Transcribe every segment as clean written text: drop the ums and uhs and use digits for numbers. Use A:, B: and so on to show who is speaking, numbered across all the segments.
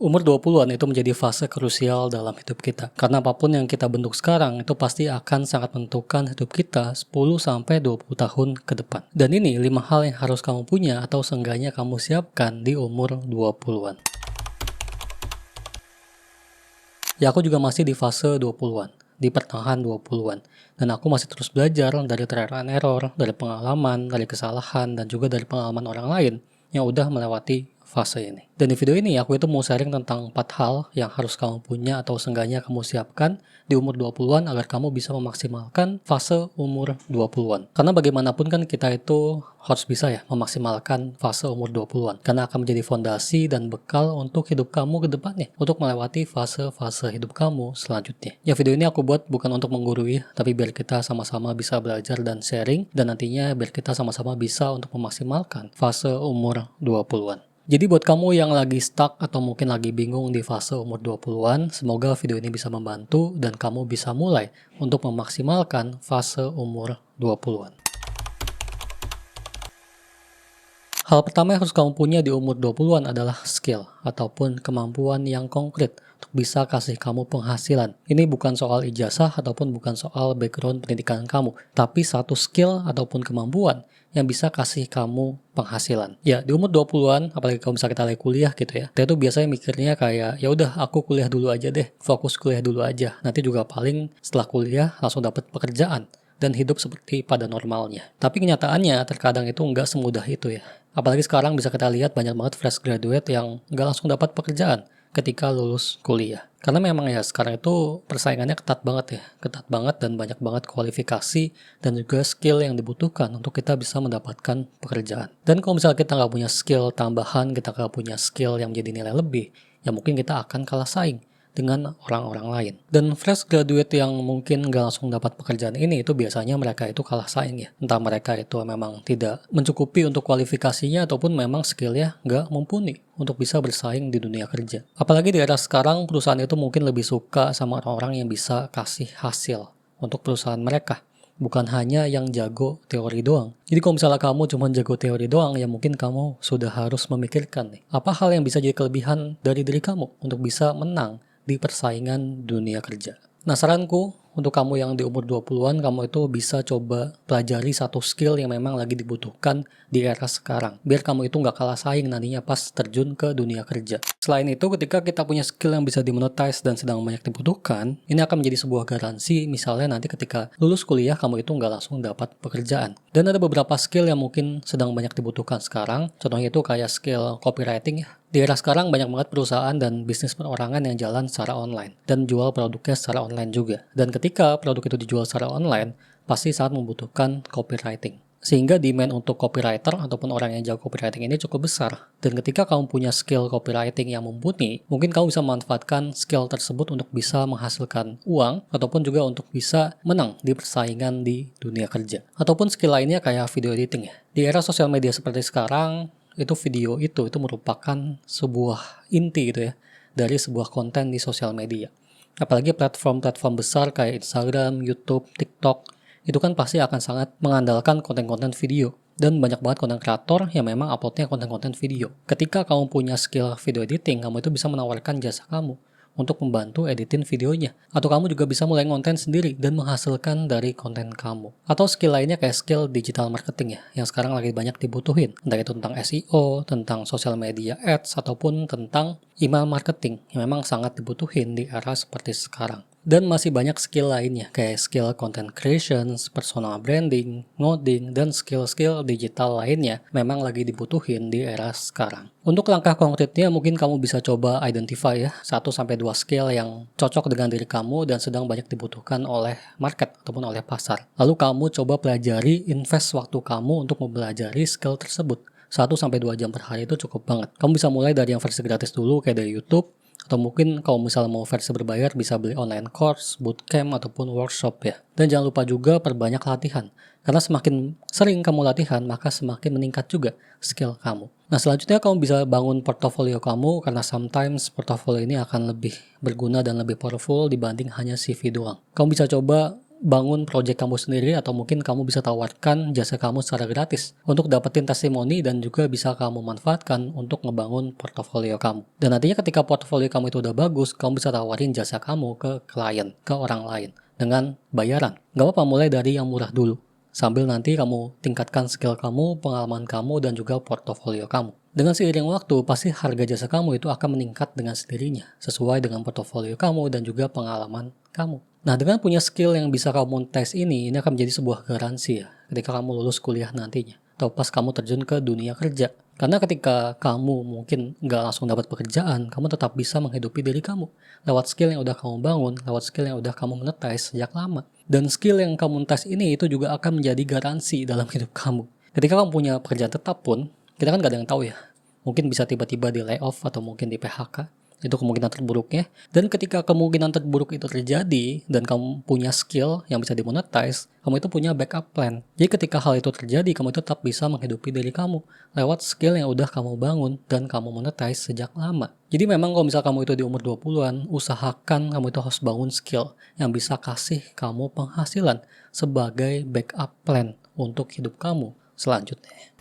A: Umur 20-an itu menjadi fase krusial dalam hidup kita. Karena apapun yang kita bentuk sekarang itu pasti akan sangat menentukan hidup kita 10-20 tahun ke depan. Dan ini 5 hal yang harus kamu punya atau seenggaknya kamu siapkan di umur 20-an. Ya, aku juga masih di fase 20-an, di pertengahan 20-an. Dan aku masih terus belajar dari trial and error, dari pengalaman, dari kesalahan, dan juga dari pengalaman orang lain yang udah melewati fase ini. Dan di video ini aku itu mau sharing tentang 4 hal yang harus kamu punya atau seenggaknya kamu siapkan di umur 20-an agar kamu bisa memaksimalkan fase umur 20-an. Karena bagaimanapun kan kita itu harus bisa ya memaksimalkan fase umur 20-an. Karena akan menjadi fondasi dan bekal untuk hidup kamu ke depannya. Untuk melewati fase-fase hidup kamu selanjutnya. Ya, video ini aku buat bukan untuk menggurui, tapi biar kita sama-sama bisa belajar dan sharing. Dan nantinya biar kita sama-sama bisa untuk memaksimalkan fase umur 20-an. Jadi buat kamu yang lagi stuck atau mungkin lagi bingung di fase umur 20-an, semoga video ini bisa membantu dan kamu bisa mulai untuk memaksimalkan fase umur 20-an. Hal pertama yang harus kamu punya di umur 20-an adalah skill ataupun kemampuan yang konkret untuk bisa kasih kamu penghasilan. Ini bukan soal ijazah ataupun bukan soal background pendidikan kamu, tapi satu skill ataupun kemampuan yang bisa kasih kamu penghasilan. Ya, di umur 20-an, apalagi kalau misalnya kita lagi kuliah gitu ya, kita tuh biasanya mikirnya kayak, ya udah aku kuliah dulu aja deh, fokus kuliah dulu aja. Nanti juga paling setelah kuliah langsung dapat pekerjaan dan hidup seperti pada normalnya. Tapi kenyataannya terkadang itu nggak semudah itu ya. Apalagi sekarang bisa kita lihat banyak banget fresh graduate yang nggak langsung dapat pekerjaan ketika lulus kuliah. Karena memang ya sekarang itu persaingannya ketat banget ya. Ketat banget dan banyak banget kualifikasi dan juga skill yang dibutuhkan untuk kita bisa mendapatkan pekerjaan. Dan kalau misalnya kita nggak punya skill tambahan, kita nggak punya skill yang menjadi nilai lebih, ya mungkin kita akan kalah saing dengan orang-orang lain. Dan fresh graduate yang mungkin nggak langsung dapat pekerjaan ini itu biasanya mereka itu kalah saing ya. Entah mereka itu memang tidak mencukupi untuk kualifikasinya ataupun memang skillnya nggak mumpuni untuk bisa bersaing di dunia kerja. Apalagi di era sekarang perusahaan itu mungkin lebih suka sama orang-orang yang bisa kasih hasil untuk perusahaan mereka. Bukan hanya yang jago teori doang. Jadi kalau misalnya kamu cuma jago teori doang, ya mungkin kamu sudah harus memikirkan nih, apa hal yang bisa jadi kelebihan dari diri kamu untuk bisa menang di persaingan dunia kerja. Nah, saranku untuk kamu yang di umur 20-an, kamu itu bisa coba pelajari satu skill yang memang lagi dibutuhkan di era sekarang. Biar kamu itu nggak kalah saing nantinya pas terjun ke dunia kerja. Selain itu, ketika kita punya skill yang bisa dimonetize dan sedang banyak dibutuhkan, ini akan menjadi sebuah garansi misalnya nanti ketika lulus kuliah, kamu itu nggak langsung dapat pekerjaan. Dan ada beberapa skill yang mungkin sedang banyak dibutuhkan sekarang. Contohnya itu kayak skill copywriting ya. Di era sekarang banyak banget perusahaan dan bisnis perorangan yang jalan secara online dan jual produknya secara online juga. Dan ketika produk itu dijual secara online, pasti sangat membutuhkan copywriting. Sehingga demand untuk copywriter ataupun orang yang jago copywriting ini cukup besar. Dan ketika kamu punya skill copywriting yang mumpuni, mungkin kamu bisa memanfaatkan skill tersebut untuk bisa menghasilkan uang ataupun juga untuk bisa menang di persaingan di dunia kerja. Ataupun skill lainnya kayak video editing ya. Di era sosial media seperti sekarang, itu video itu merupakan sebuah inti gitu ya dari sebuah konten di sosial media. Apalagi platform-platform besar kayak Instagram, YouTube, TikTok, itu kan pasti akan sangat mengandalkan konten-konten video. Dan banyak banget konten kreator yang memang uploadnya konten-konten video. Ketika kamu punya skill video editing, kamu itu bisa menawarkan jasa kamu untuk membantu editin videonya. Atau kamu juga bisa mulai konten sendiri dan menghasilkan dari konten kamu. Atau skill lainnya kayak skill digital marketing ya, yang sekarang lagi banyak dibutuhin. Entah itu tentang SEO, tentang social media ads, ataupun tentang email marketing yang memang sangat dibutuhin di era seperti sekarang. Dan masih banyak skill lainnya kayak skill content creation, personal branding, ngoding, dan skill-skill digital lainnya memang lagi dibutuhin di era sekarang. Untuk langkah konkretnya mungkin kamu bisa coba identify ya 1-2 skill yang cocok dengan diri kamu dan sedang banyak dibutuhkan oleh market ataupun oleh pasar. Lalu kamu coba pelajari, invest waktu kamu untuk mempelajari skill tersebut. 1-2 jam per hari itu cukup banget. Kamu bisa mulai dari yang versi gratis dulu kayak dari YouTube. Atau mungkin kalau misalnya mau versi berbayar bisa beli online course, bootcamp, ataupun workshop ya. Dan jangan lupa juga perbanyak latihan. Karena semakin sering kamu latihan, maka semakin meningkat juga skill kamu. Nah, selanjutnya kamu bisa bangun portofolio kamu karena sometimes portofolio ini akan lebih berguna dan lebih powerful dibanding hanya CV doang. Kamu bisa coba bangun project kamu sendiri, atau mungkin kamu bisa tawarkan jasa kamu secara gratis untuk dapetin testimoni dan juga bisa kamu manfaatkan untuk ngebangun portofolio kamu. Dan nantinya ketika portofolio kamu itu udah bagus, kamu bisa tawarin jasa kamu ke klien, ke orang lain dengan bayaran. Gak apa-apa, mulai dari yang murah dulu, sambil nanti kamu tingkatkan skill kamu, pengalaman kamu, dan juga portofolio kamu. Dengan seiring waktu, pasti harga jasa kamu itu akan meningkat dengan sendirinya, sesuai dengan portofolio kamu dan juga pengalaman kamu. Nah, dengan punya skill yang bisa kamu tes ini akan menjadi sebuah garansi ya, ketika kamu lulus kuliah nantinya, atau pas kamu terjun ke dunia kerja. Karena ketika kamu mungkin nggak langsung dapat pekerjaan, kamu tetap bisa menghidupi diri kamu lewat skill yang udah kamu bangun, lewat skill yang udah kamu monetis sejak lama. Dan skill yang kamu tes ini itu juga akan menjadi garansi dalam hidup kamu. Ketika kamu punya pekerjaan tetap pun, kita kan gak ada yang tahu ya. Mungkin bisa tiba-tiba di layoff atau mungkin di PHK. Itu kemungkinan terburuknya. Dan ketika kemungkinan terburuk itu terjadi dan kamu punya skill yang bisa dimonetize, kamu itu punya backup plan. Jadi ketika hal itu terjadi, kamu itu tetap bisa menghidupi diri kamu lewat skill yang udah kamu bangun dan kamu monetize sejak lama. Jadi memang kalau misal kamu itu di umur 20-an, usahakan kamu itu harus bangun skill yang bisa kasih kamu penghasilan sebagai backup plan untuk hidup kamu selanjutnya.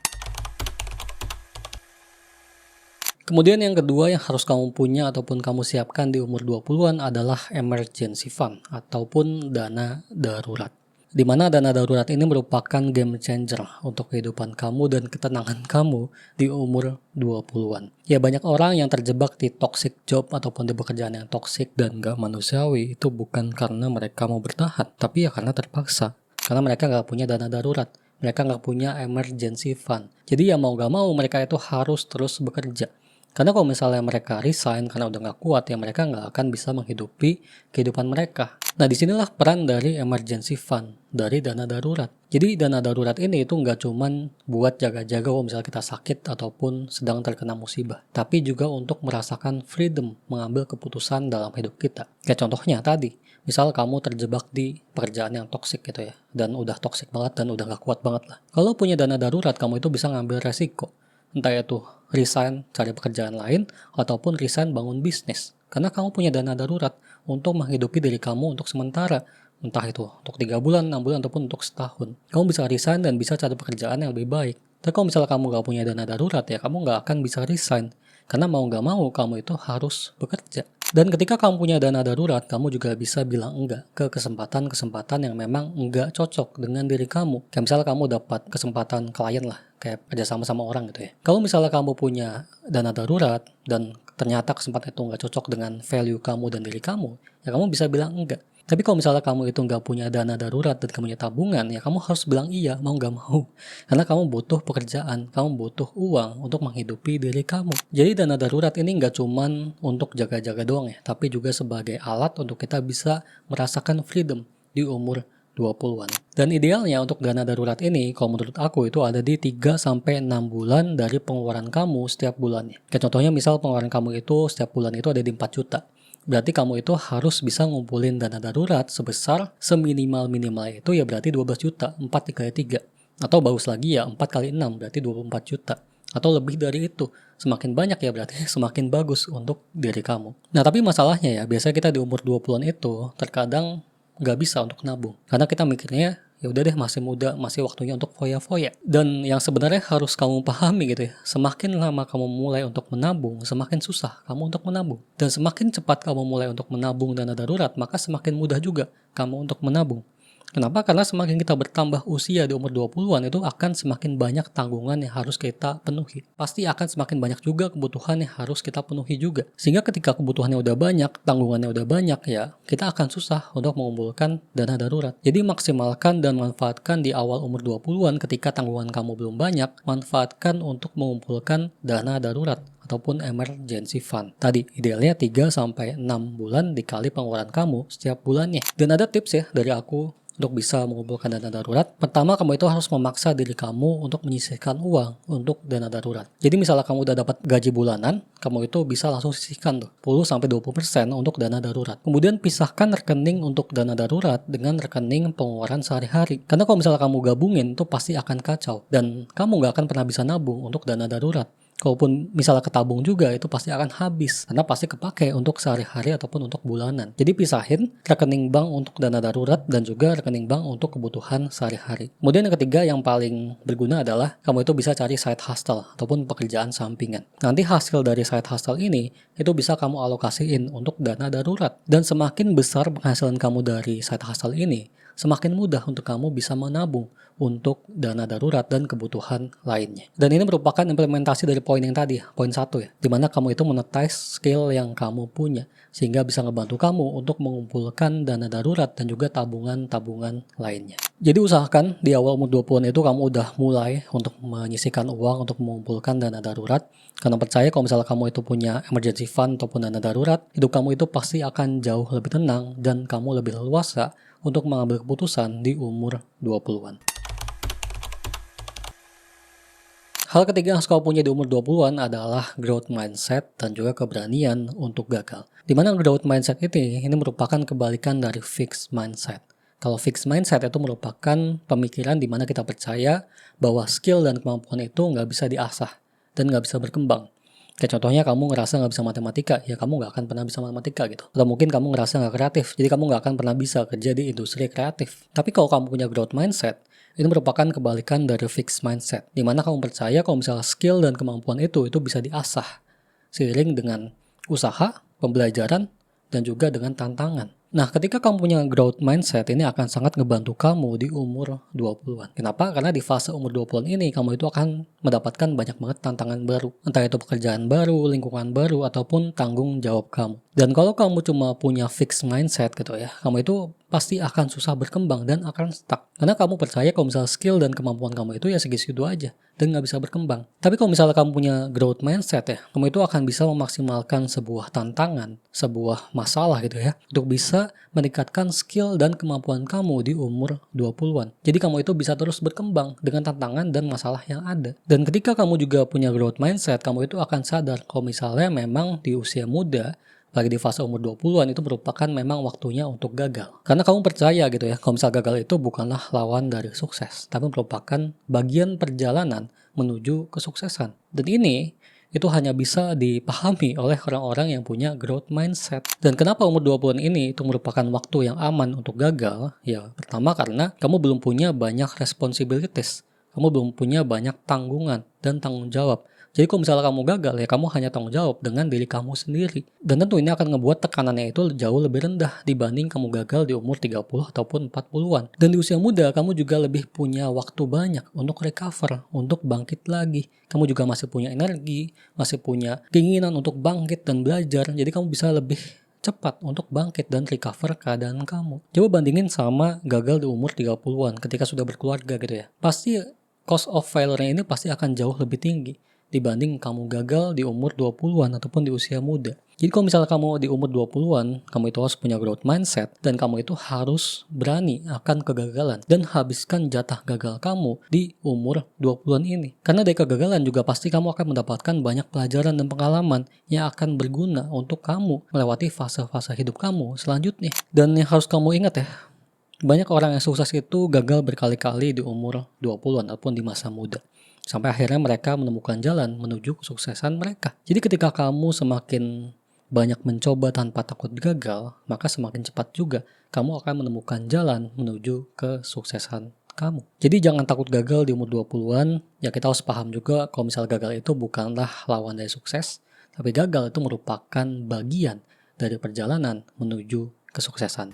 A: Kemudian yang kedua yang harus kamu punya ataupun kamu siapkan di umur 20-an adalah emergency fund ataupun dana darurat. Di mana dana darurat ini merupakan game changer untuk kehidupan kamu dan ketenangan kamu di umur 20-an. Ya, banyak orang yang terjebak di toxic job ataupun di pekerjaan yang toxic dan gak manusiawi itu bukan karena mereka mau bertahan, tapi ya karena terpaksa. Karena mereka gak punya dana darurat, mereka gak punya emergency fund. Jadi ya mau gak mau mereka itu harus terus bekerja. Karena kalau misalnya mereka resign karena udah gak kuat, ya mereka gak akan bisa menghidupi kehidupan mereka. Nah, disinilah peran dari emergency fund, dari dana darurat. Jadi dana darurat ini itu gak cuman buat jaga-jaga kalau misalnya kita sakit ataupun sedang terkena musibah, tapi juga untuk merasakan freedom mengambil keputusan dalam hidup kita. Kayak contohnya tadi, misal kamu terjebak di pekerjaan yang toksik gitu ya, dan udah toksik banget dan udah gak kuat banget lah. Kalau punya dana darurat, kamu itu bisa ngambil resiko. Entah itu resign cari pekerjaan lain ataupun resign bangun bisnis. Karena kamu punya dana darurat untuk menghidupi diri kamu untuk sementara. Entah itu untuk 3 bulan, 6 bulan, ataupun untuk setahun. Kamu bisa resign dan bisa cari pekerjaan yang lebih baik. Tapi kalau misalnya kamu gak punya dana darurat, ya kamu gak akan bisa resign. Karena mau gak mau, kamu itu harus bekerja. Dan ketika kamu punya dana darurat, kamu juga bisa bilang enggak ke kesempatan-kesempatan yang memang enggak cocok dengan diri kamu. Kayak misalnya kamu dapat kesempatan klien lah, kayak kerja sama orang gitu ya. Kalau misalnya kamu punya dana darurat dan ternyata kesempatan itu nggak cocok dengan value kamu dan diri kamu, ya kamu bisa bilang enggak. Tapi kalau misalnya kamu itu nggak punya dana darurat dan kamu punya tabungan, ya kamu harus bilang iya, mau nggak mau. Karena kamu butuh pekerjaan, kamu butuh uang untuk menghidupi diri kamu. Jadi dana darurat ini nggak cuman untuk jaga-jaga doang ya, tapi juga sebagai alat untuk kita bisa merasakan freedom di umur 20-an. Dan idealnya untuk dana darurat ini, kalau menurut aku itu ada di 3-6 bulan dari pengeluaran kamu setiap bulannya. Kayak contohnya misal pengeluaran kamu itu setiap bulan itu ada di 4 juta. Berarti kamu itu harus bisa ngumpulin dana darurat sebesar seminimal-minimal itu ya berarti 12 juta, 4 kali 3. Atau bagus lagi ya 4 kali 6 berarti 24 juta. Atau lebih dari itu. Semakin banyak ya berarti semakin bagus untuk diri kamu. Nah, tapi masalahnya ya, biasanya kita di umur 20-an itu terkadang nggak bisa untuk nabung. Karena kita mikirnya, ya udah deh masih muda, masih waktunya untuk foya-foya. Dan yang sebenarnya harus kamu pahami gitu ya, semakin lama kamu mulai untuk menabung, semakin susah kamu untuk menabung. Dan semakin cepat kamu mulai untuk menabung dana darurat, maka semakin mudah juga kamu untuk menabung. Kenapa? Karena semakin kita bertambah usia di umur 20-an itu akan semakin banyak tanggungan yang harus kita penuhi. Pasti akan semakin banyak juga kebutuhan yang harus kita penuhi juga. Sehingga ketika kebutuhannya udah banyak, tanggungannya udah banyak ya, kita akan susah untuk mengumpulkan dana darurat. Jadi maksimalkan dan manfaatkan di awal umur 20-an ketika tanggungan kamu belum banyak, manfaatkan untuk mengumpulkan dana darurat ataupun emergency fund. Tadi idealnya 3-6 bulan dikali pengeluaran kamu setiap bulannya. Dan ada tips ya dari aku untuk bisa mengumpulkan dana darurat. Pertama, kamu itu harus memaksa diri kamu untuk menyisihkan uang untuk dana darurat. Jadi misalnya kamu udah dapat gaji bulanan, kamu itu bisa langsung sisihkan tuh 10-20% untuk dana darurat. Kemudian pisahkan rekening untuk dana darurat dengan rekening pengeluaran sehari-hari. Karena kalau misalnya kamu gabungin, itu pasti akan kacau. Dan kamu nggak akan pernah bisa nabung untuk dana darurat. Kalaupun misalnya ketabung juga, itu pasti akan habis. Karena pasti kepake untuk sehari-hari ataupun untuk bulanan. Jadi pisahin rekening bank untuk dana darurat dan juga rekening bank untuk kebutuhan sehari-hari. Kemudian yang ketiga yang paling berguna adalah kamu itu bisa cari side hustle ataupun pekerjaan sampingan. Nanti hasil dari side hustle ini itu bisa kamu alokasiin untuk dana darurat. Dan semakin besar penghasilan kamu dari side hustle ini, semakin mudah untuk kamu bisa menabung untuk dana darurat dan kebutuhan lainnya. Dan ini merupakan implementasi dari poin yang tadi, poin 1 ya, dimana kamu itu monetize skill yang kamu punya, sehingga bisa ngebantu kamu untuk mengumpulkan dana darurat dan juga tabungan-tabungan lainnya. Jadi usahakan di awal umur 20-an itu kamu udah mulai untuk menyisihkan uang untuk mengumpulkan dana darurat, karena percaya kalau misalnya kamu itu punya emergency fund ataupun dana darurat, hidup kamu itu pasti akan jauh lebih tenang dan kamu lebih leluasa untuk mengambil keputusan di umur 20-an. Hal ketiga yang harus kamu punya di umur 20-an adalah growth mindset dan juga keberanian untuk gagal. Dimana growth mindset ini merupakan kebalikan dari fixed mindset. Kalau fixed mindset itu merupakan pemikiran di mana kita percaya bahwa skill dan kemampuan itu nggak bisa diasah dan nggak bisa berkembang. Kayak contohnya kamu ngerasa nggak bisa matematika, ya kamu nggak akan pernah bisa matematika gitu. Atau mungkin kamu ngerasa nggak kreatif, jadi kamu nggak akan pernah bisa kerja di industri kreatif. Tapi kalau kamu punya growth mindset, ini merupakan kebalikan dari fixed mindset, di mana kamu percaya kalau misalnya skill dan kemampuan itu bisa diasah seiring dengan usaha, pembelajaran, dan juga dengan tantangan. Nah, ketika kamu punya growth mindset, ini akan sangat ngebantu kamu di umur 20-an. Kenapa? Karena di fase umur 20-an ini, kamu itu akan mendapatkan banyak banget tantangan baru. Entah itu pekerjaan baru, lingkungan baru, ataupun tanggung jawab kamu. Dan kalau kamu cuma punya fixed mindset gitu ya, kamu itu pasti akan susah berkembang dan akan stuck. Karena kamu percaya kalau misalnya skill dan kemampuan kamu itu ya segitu aja dan nggak bisa berkembang. Tapi kalau misalnya kamu punya growth mindset ya, kamu itu akan bisa memaksimalkan sebuah tantangan, sebuah masalah gitu ya, untuk bisa meningkatkan skill dan kemampuan kamu di umur 20-an. Jadi kamu itu bisa terus berkembang dengan tantangan dan masalah yang ada. Dan ketika kamu juga punya growth mindset, kamu itu akan sadar kalau misalnya memang di usia muda, lagi di fase umur 20-an itu merupakan memang waktunya untuk gagal. Karena kamu percaya gitu ya, kalau misal gagal itu bukanlah lawan dari sukses, tapi merupakan bagian perjalanan menuju kesuksesan. Dan ini itu hanya bisa dipahami oleh orang-orang yang punya growth mindset. Dan kenapa umur 20-an ini itu merupakan waktu yang aman untuk gagal? Ya, pertama karena kamu belum punya banyak responsibilities. Kamu belum punya banyak tanggungan dan tanggung jawab. Jadi kalau misalnya kamu gagal, ya kamu hanya tanggung jawab dengan diri kamu sendiri. Dan tentu ini akan ngebuat tekanannya itu jauh lebih rendah dibanding kamu gagal di umur 30 ataupun 40-an. Dan di usia muda, kamu juga lebih punya waktu banyak untuk recover, untuk bangkit lagi. Kamu juga masih punya energi, masih punya keinginan untuk bangkit dan belajar. Jadi kamu bisa lebih cepat untuk bangkit dan recover keadaan kamu. Coba bandingin sama gagal di umur 30-an ketika sudah berkeluarga gitu ya. Pasti cost of failure-nya ini pasti akan jauh lebih tinggi dibanding kamu gagal di umur 20-an ataupun di usia muda. Jadi kalau misalnya kamu di umur 20-an, kamu itu harus punya growth mindset dan kamu itu harus berani akan kegagalan dan habiskan jatah gagal kamu di umur 20-an ini. Karena dari kegagalan juga pasti kamu akan mendapatkan banyak pelajaran dan pengalaman yang akan berguna untuk kamu melewati fase-fase hidup kamu selanjutnya. Dan yang harus kamu ingat ya, banyak orang yang sukses itu gagal berkali-kali di umur 20-an ataupun di masa muda. Sampai akhirnya mereka menemukan jalan menuju kesuksesan mereka. Jadi ketika kamu semakin banyak mencoba tanpa takut gagal, maka semakin cepat juga kamu akan menemukan jalan menuju kesuksesan kamu. Jadi jangan takut gagal di umur 20-an. Ya kita harus paham juga kalau misal gagal itu bukanlah lawan dari sukses, tapi gagal itu merupakan bagian dari perjalanan menuju kesuksesan.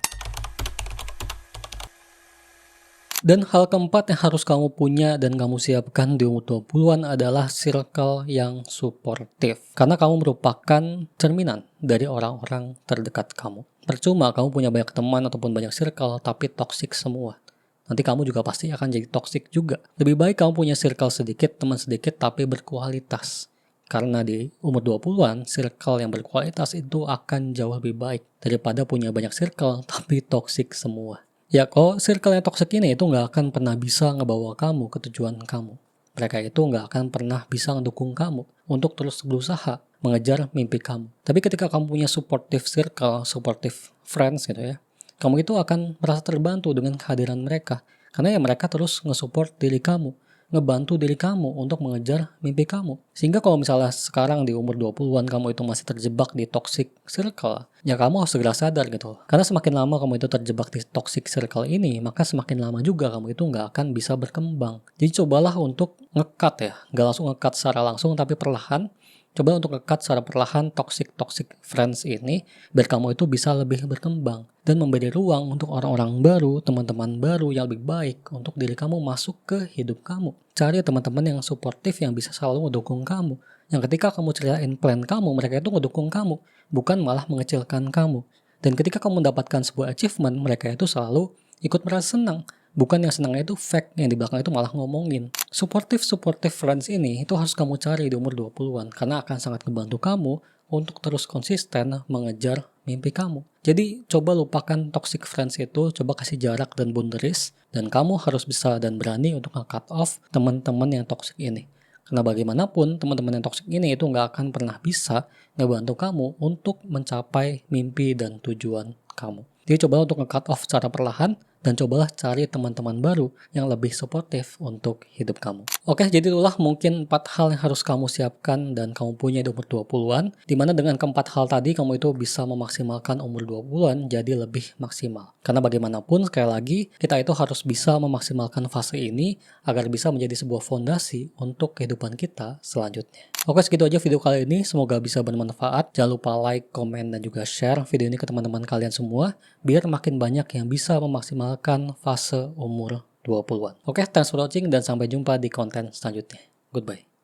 A: Dan hal keempat yang harus kamu punya dan kamu siapkan di umur 20-an adalah circle yang suportif. Karena kamu merupakan cerminan dari orang-orang terdekat kamu. Percuma kamu punya banyak teman ataupun banyak circle tapi toxic semua. Nanti kamu juga pasti akan jadi toxic juga. Lebih baik kamu punya circle sedikit, teman sedikit tapi berkualitas. Karena di umur 20-an, circle yang berkualitas itu akan jauh lebih baik daripada punya banyak circle tapi toxic semua. Ya, kalau circle yang toxic ini itu nggak akan pernah bisa ngebawa kamu ke tujuan kamu. Mereka itu nggak akan pernah bisa mendukung kamu untuk terus berusaha mengejar mimpi kamu. Tapi ketika kamu punya supportive circle, supportive friends gitu ya, kamu itu akan merasa terbantu dengan kehadiran mereka. Karena ya mereka terus nge-support diri kamu. ngebantu diri kamu untuk mengejar mimpi kamu. Sehingga kalau misalnya sekarang di umur 20-an kamu itu masih terjebak di toxic circle, ya kamu harus segera sadar gitu. Karena semakin lama kamu itu terjebak di toxic circle ini, maka semakin lama juga kamu itu nggak akan bisa berkembang. Jadi cobalah untuk nge-cut ya, nggak langsung nge-cut secara langsung tapi perlahan. Coba untuk nge-cut secara perlahan toxic friends ini, biar kamu itu bisa lebih berkembang. Dan memberi ruang untuk orang-orang baru, teman-teman baru yang lebih baik untuk diri kamu masuk ke hidup kamu. Cari teman-teman yang suportif yang bisa selalu ngedukung kamu. Yang ketika kamu ceritain plan kamu, mereka itu ngedukung kamu, bukan malah mengecilkan kamu. Dan ketika kamu mendapatkan sebuah achievement, mereka itu selalu ikut merasa senang. Bukan yang senangnya itu fake, yang di belakang itu malah ngomongin. Supportive friends ini itu harus kamu cari di umur 20-an, karena akan sangat membantu kamu untuk terus konsisten mengejar mimpi kamu. Jadi coba lupakan toxic friends itu, coba kasih jarak dan boundaries, dan kamu harus bisa dan berani untuk nge-cut off teman-teman yang toxic ini. Karena bagaimanapun teman-teman yang toxic ini itu nggak akan pernah bisa ngebantu kamu untuk mencapai mimpi dan tujuan kamu. Jadi coba untuk nge-cut off secara perlahan, dan cobalah cari teman-teman baru yang lebih suportif untuk hidup kamu. Oke, jadi itulah mungkin 4 hal yang harus kamu siapkan dan kamu punya di umur 20-an, dimana dengan keempat hal tadi kamu itu bisa memaksimalkan umur 20-an jadi lebih maksimal. Karena bagaimanapun, sekali lagi, kita itu harus bisa memaksimalkan fase ini agar bisa menjadi sebuah fondasi untuk kehidupan kita selanjutnya. Oke, segitu aja video kali ini. Semoga bisa bermanfaat. Jangan lupa like, komen, dan juga share video ini ke teman-teman kalian semua, biar makin banyak yang bisa memaksimalkan fase umur 20-an. Oke, thanks for watching dan sampai jumpa di konten selanjutnya. Goodbye.